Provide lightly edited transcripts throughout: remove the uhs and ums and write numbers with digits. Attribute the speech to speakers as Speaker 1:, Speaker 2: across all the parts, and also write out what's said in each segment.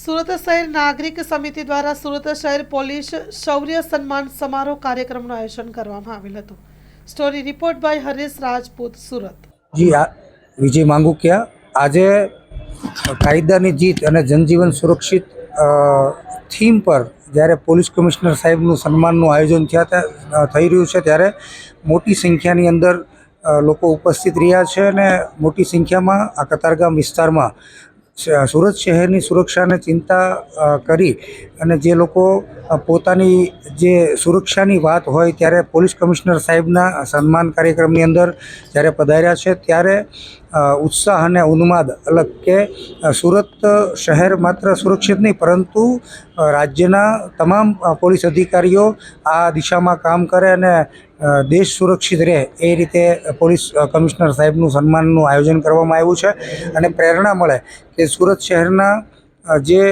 Speaker 1: સુરત શહેર નાગરિક સમિતિ દ્વારા સુરત શહેર પોલીસ શૌર્ય સન્માન સમારોહ કાર્યક્રમનું આયોજન કરવામાં આવેલ હતું। Story report by Harish Rajput, Surat.
Speaker 2: જી વિજય માંગુકિયા। આજે કાયદાની જીત અને જનજીવન સુરક્ષિત થીમ પર જ્યારે પોલીસ કમિશનર સાહેબનું સન્માનનું આયોજન થઈ રહ્યું છે ત્યારે મોટી સંખ્યાની અંદર લોકો ઉપસ્થિત રહ્યા છે અને મોટી સંખ્યામાં આ કતારગામ વિસ્તારમાં સુરત શહેરની સુરક્ષાને ચિંતા કરી અને જે લોકો પોતાની જે સુરક્ષાની વાત હોય ત્યારે પોલીસ કમિશનર સાહેબના સન્માન કાર્યક્રમની અંદર જ્યારે પધાર્યા છે ત્યારે ઉત્સાહ અને ઉન્માદ અલગ કે સુરત શહેર માત્ર સુરક્ષિત નહીં પરંતુ રાજ્યના તમામ પોલીસ અધિકારીઓ આ દિશામાં કામ કરે અને દેશ સુરક્ષિત રહે એ રીતે પોલીસ કમિશનર સાહેબનું સન્માનનું આયોજન કરવામાં આવ્યું છે અને પ્રેરણા મળે કે સુરત શહેરના જે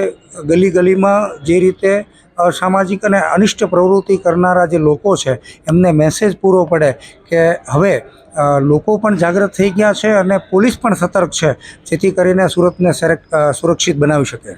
Speaker 2: ગલી ગલીમાં જે રીતે અસામાજિક અને અનિષ્ટ પ્રવૃત્તિ કરનારા જે લોકો છે એમને મેસેજ પૂરો પડે કે હવે લોકો પણ જાગૃત થઈ ગયા છે અને પોલીસ પણ સતર્ક છે, જેથી કરીને સુરતને સુરક્ષિત બનાવી શકે।